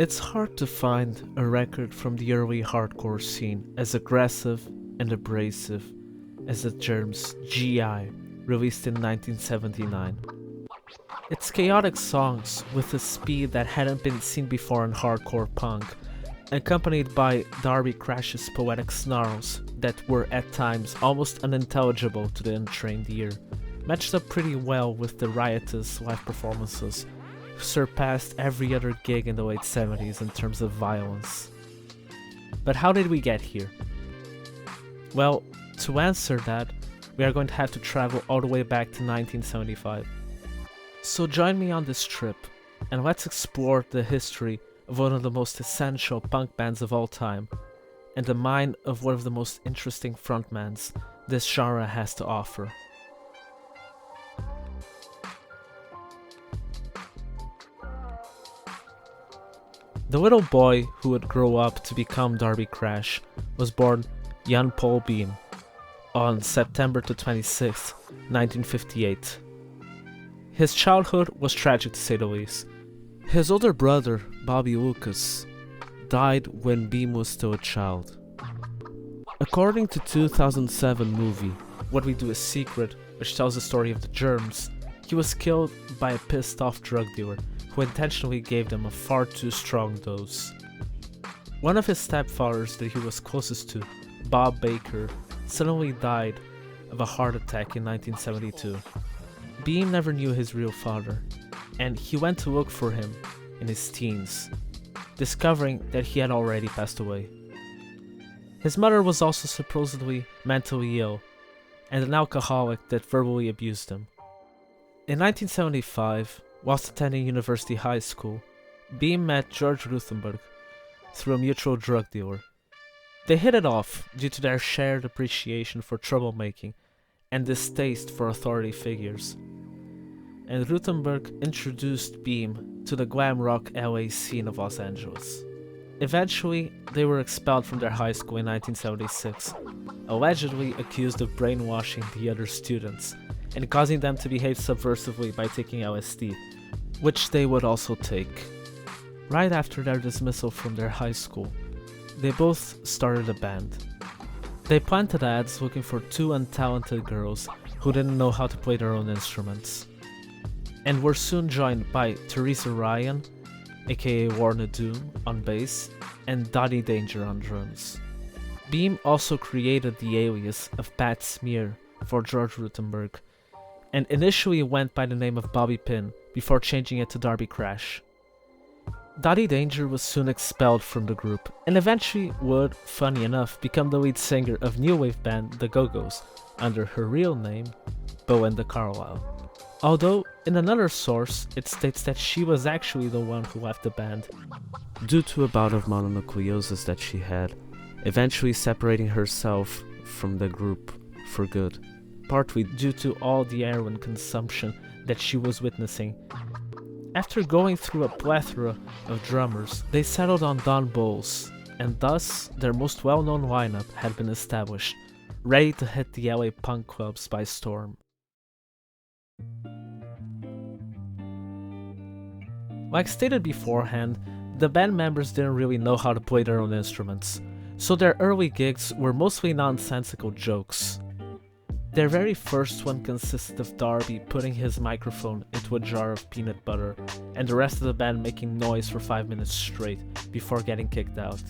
It's hard to find a record from the early hardcore scene as aggressive and abrasive as The Germs' GI, released in 1979. Its chaotic songs, with a speed that hadn't been seen before in hardcore punk, accompanied by Darby Crash's poetic snarls that were at times almost unintelligible to the untrained ear, matched up pretty well with the riotous live performances, surpassed every other gig in the late 70s in terms of violence. But how did we get here? Well, to answer that, we are going to have to travel all the way back to 1975. So join me on this trip, and let's explore the history of one of the most essential punk bands of all time, and the mind of one of the most interesting frontmans this genre has to offer. The little boy who would grow up to become Darby Crash was born Jan Paul Beam on September 26, 1958. His childhood was tragic to say the least. His older brother, Bobby Lucas, died when Beam was still a child. According to 2007 movie What We Do Is Secret, which tells the story of the Germs, he was killed by a pissed off drug dealer who intentionally gave them a far too strong dose. One of his stepfathers that he was closest to, Bob Baker, suddenly died of a heart attack in 1972. Beam never knew his real father, and he went to look for him in his teens, discovering that he had already passed away. His mother was also supposedly mentally ill, and an alcoholic that verbally abused him. In 1975, whilst attending University High School, Beam met George Ruthenberg through a mutual drug dealer. They hit it off due to their shared appreciation for troublemaking and distaste for authority figures, and Ruthenberg introduced Beam to the glam rock LA scene of Los Angeles. Eventually, they were expelled from their high school in 1976, allegedly accused of brainwashing the other students and causing them to behave subversively by taking LSD, which they would also take. Right after their dismissal from their high school, they both started a band. They planted ads looking for two untalented girls who didn't know how to play their own instruments, and were soon joined by Teresa Ryan, aka Lorna Doom, on bass, and Dottie Danger on drums. Beam also created the alias of Pat Smear for George Ruthenberg, and initially went by the name of Bobby Pin before changing it to Darby Crash. Dottie Danger was soon expelled from the group, and eventually would, funny enough, become the lead singer of new wave band The Go-Go's, under her real name, Belinda Carlisle. Although, in another source, it states that she was actually the one who left the band, due to a bout of mononucleosis that she had, eventually separating herself from the group for good, partly due to all the heroin consumption that she was witnessing. After going through a plethora of drummers, they settled on Don Bowles, and thus their most well-known lineup had been established, ready to hit the LA punk clubs by storm. Like stated beforehand, the band members didn't really know how to play their own instruments, so their early gigs were mostly nonsensical jokes. Their very first one consisted of Darby putting his microphone into a jar of peanut butter, and the rest of the band making noise for 5 minutes straight before getting kicked out.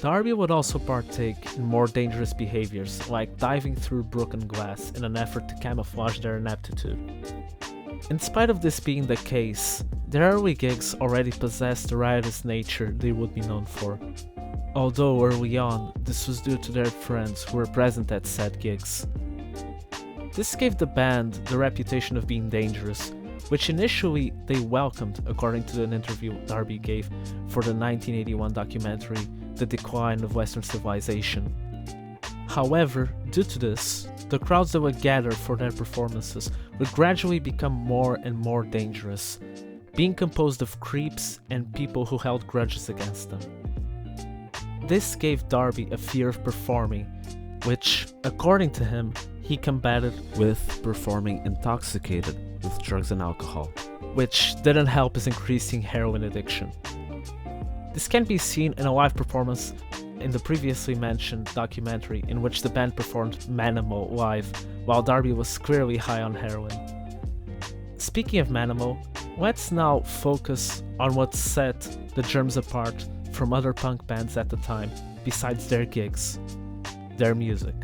Darby would also partake in more dangerous behaviors, like diving through broken glass in an effort to camouflage their ineptitude. In spite of this being the case, their early gigs already possessed the riotous nature they would be known for, although early on, this was due to their friends who were present at said gigs. This gave the band the reputation of being dangerous, which initially they welcomed, according to an interview Darby gave for the 1981 documentary The Decline of Western Civilization. However, due to this, the crowds that would gather for their performances would gradually become more and more dangerous, being composed of creeps and people who held grudges against them. This gave Darby a fear of performing, which, according to him, he combated with performing intoxicated with drugs and alcohol, which didn't help his increasing heroin addiction. This can be seen in a live performance in the previously mentioned documentary in which the band performed Manimal live while Darby was clearly high on heroin. Speaking of Manimal, let's now focus on what set the Germs apart from other punk bands at the time, besides their gigs, their music.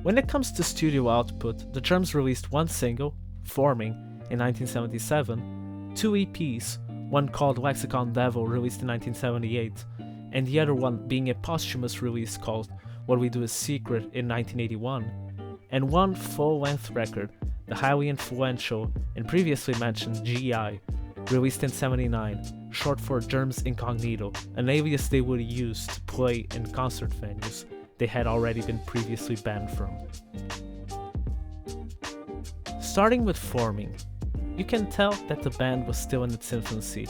When it comes to studio output, the Germs released one single, Forming, in 1977, two EPs, one called Lexicon Devil released in 1978, and the other one being a posthumous release called What We Do Is Secret in 1981, and one full-length record, the highly influential and previously mentioned GI, released in 79, short for Germs Incognito, an alias they would use to play in concert venues they had already been previously banned from. Starting with Forming, you can tell that the band was still in its infancy,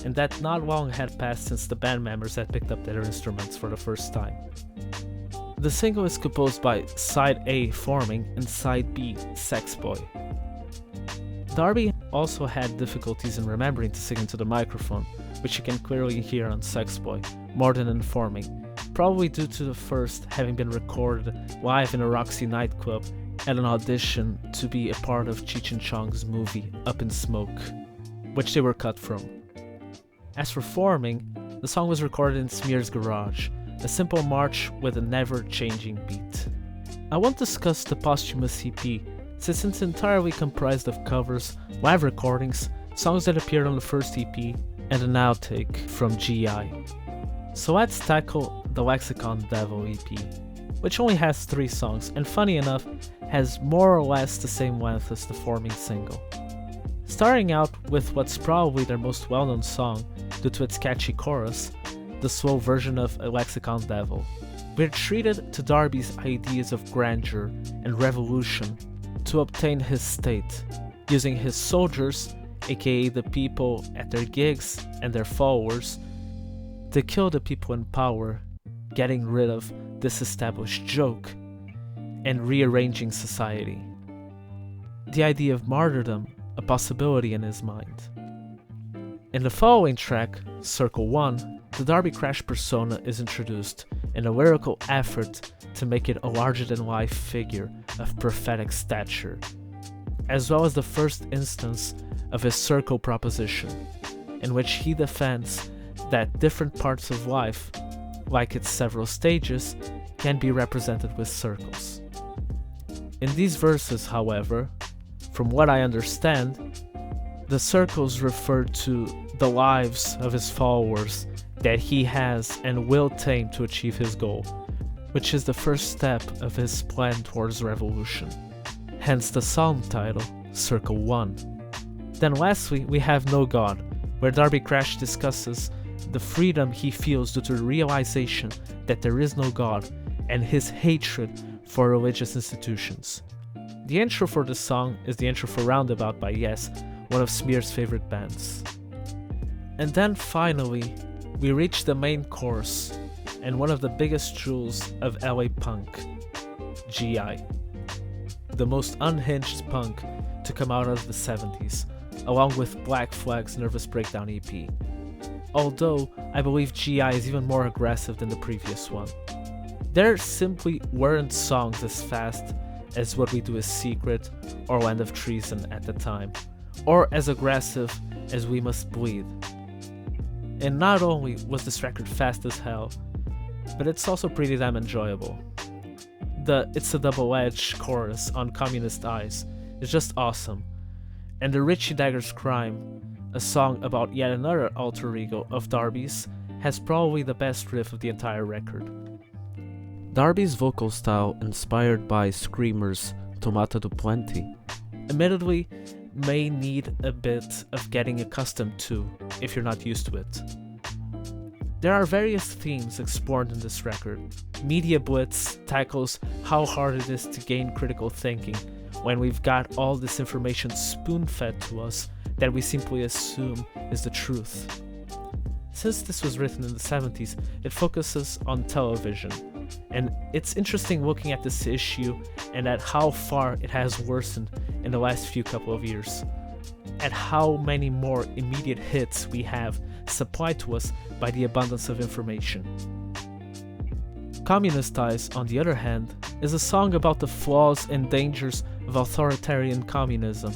and that not long had passed since the band members had picked up their instruments for the first time. The single is composed by Side A, Forming, and Side B, Sex Boy. Darby also had difficulties in remembering to sing into the microphone, which you can clearly hear on Sex Boy, more than in Forming, probably due to the first having been recorded live in a Roxy nightclub at an audition to be a part of Cheech and Chong's movie Up in Smoke, which they were cut from. As for Forming, the song was recorded in Smear's garage, a simple march with a never-changing beat. I won't discuss the posthumous EP, since it's entirely comprised of covers, live recordings, songs that appeared on the first EP, and an outtake from GI. So let's tackle the Lexicon Devil EP, which only has 3 songs, and funny enough, has more or less the same length as the Forming single. Starting out with what's probably their most well-known song, due to its catchy chorus, the slow version of A Lexicon Devil. We're treated to Darby's ideas of grandeur and revolution to obtain his state, using his soldiers, aka the people at their gigs and their followers, to kill the people in power, getting rid of this established joke, and rearranging society. The idea of martyrdom, a possibility in his mind. In the following track, Circle 1, the Darby Crash persona is introduced in a lyrical effort to make it a larger-than-life figure of prophetic stature, as well as the first instance of his circle proposition, in which he defends that different parts of life, like its several stages, can be represented with circles. In these verses, however, from what I understand, the circles refer to the lives of his followers that he has and will tame to achieve his goal, which is the first step of his plan towards revolution. Hence the song title, Circle 1. Then lastly, we have No God, where Darby Crash discusses the freedom he feels due to the realization that there is no God and his hatred for religious institutions. The intro for the song is the intro for Roundabout by Yes, one of Smear's favorite bands. And then finally, we reach the main chorus and one of the biggest jewels of LA punk, GI, the most unhinged punk to come out of the 70s, along with Black Flag's Nervous Breakdown EP. Although, I believe GI is even more aggressive than the previous one. There simply weren't songs as fast as What We Do Is Secret or Land of Treason at the time, or as aggressive as We Must Bleed. And not only was this record fast as hell, but it's also pretty damn enjoyable. The It's a Double-Edged chorus on Communist Eyes is just awesome, and the Richie Dagger's Crime, a song about yet another alter ego of Darby's, has probably the best riff of the entire record. Darby's vocal style, inspired by Screamer's Tomata do Plenty, admittedly may need a bit of getting accustomed to if you're not used to it. There are various themes explored in this record. Media Blitz tackles how hard it is to gain critical thinking when we've got all this information spoon-fed to us that we simply assume is the truth. Since this was written in the 70s, it focuses on television, And it's interesting looking at this issue and at how far it has worsened in the last few couple of years, at how many more immediate hits we have supplied to us by the abundance of information. Communist Eyes, on the other hand, is a song about the flaws and dangers of authoritarian communism.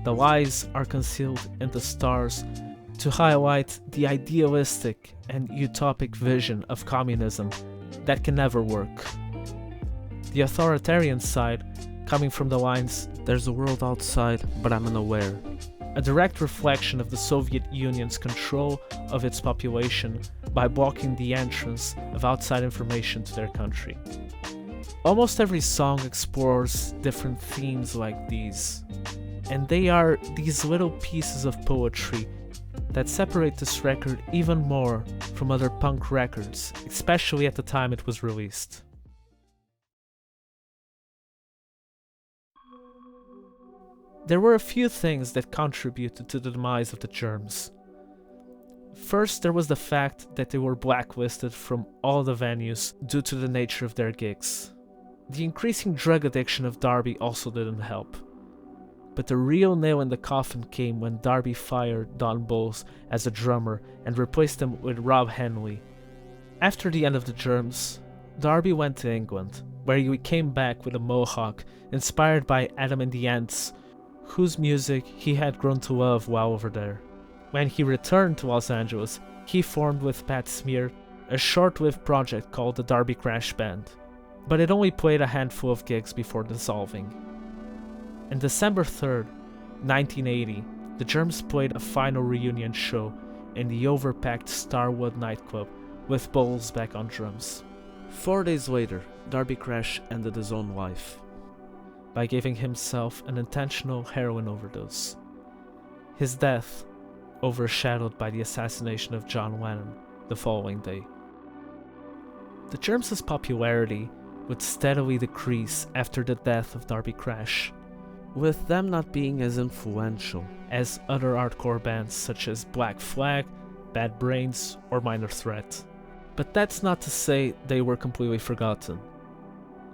The lies are concealed in the stars to highlight the idealistic and utopic vision of communism that can never work. The authoritarian side, coming from the lines, "There's a world outside, but I'm unaware," a direct reflection of the Soviet Union's control of its population by blocking the entrance of outside information to their country. Almost every song explores different themes like these, and they are these little pieces of poetry that separate this record even more from other punk records, especially at the time it was released. There were a few things that contributed to the demise of the Germs. First, there was the fact that they were blacklisted from all the venues due to the nature of their gigs. The increasing drug addiction of Darby also didn't help. But the real nail in the coffin came when Darby fired Don Bowles as a drummer and replaced him with Rob Henley. After the end of the Germs, Darby went to England, where he came back with a mohawk inspired by Adam and the Ants, whose music he had grown to love while over there. When he returned to Los Angeles, he formed with Pat Smear a short-lived project called the Darby Crash Band, but it only played a handful of gigs before dissolving. On December 3rd, 1980, the Germs played a final reunion show in the overpacked Starwood nightclub with Bowles back on drums. 4 days later, Darby Crash ended his own life by giving himself an intentional heroin overdose. His death overshadowed by the assassination of John Lennon the following day. The Germs' popularity would steadily decrease after the death of Darby Crash, with them not being as influential as other hardcore bands such as Black Flag, Bad Brains, or Minor Threat. But that's not to say they were completely forgotten.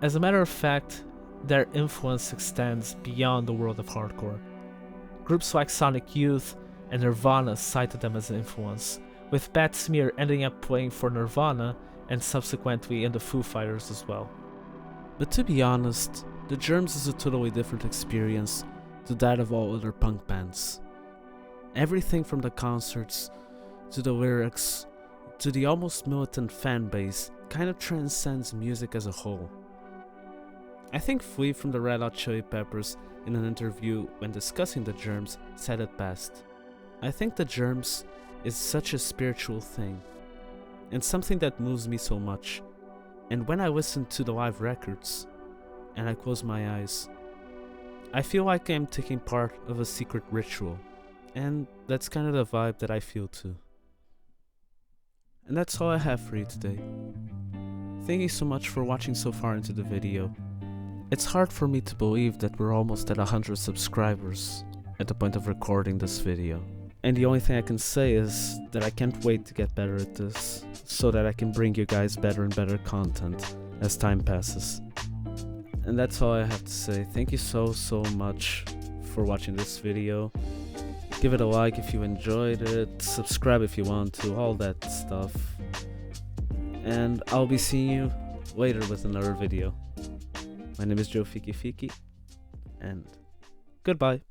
As a matter of fact, their influence extends beyond the world of hardcore. Groups like Sonic Youth and Nirvana cited them as an influence, with Pat Smear ending up playing for Nirvana and subsequently in the Foo Fighters as well. But to be honest, the Germs is a totally different experience to that of all other punk bands. Everything from the concerts, to the lyrics, to the almost militant fan base kind of transcends music as a whole. I think Flea from the Red Hot Chili Peppers, in an interview when discussing the Germs, said it best. I think the Germs is such a spiritual thing, and something that moves me so much. And when I listen to the live records, and I close my eyes, I feel like I'm taking part of a secret ritual, and that's kind of the vibe that I feel too. And that's all I have for you today. Thank you so much for watching so far into the video. It's hard for me to believe that we're almost at 100 subscribers at the point of recording this video. And the only thing I can say is that I can't wait to get better at this, so that I can bring you guys better and better content as time passes. And that's all I have to say. Thank you so much for watching this video. Give it a like if you enjoyed it, subscribe if you want to, all that stuff. And I'll be seeing you later with another video. My name is Joe Fiki, and goodbye.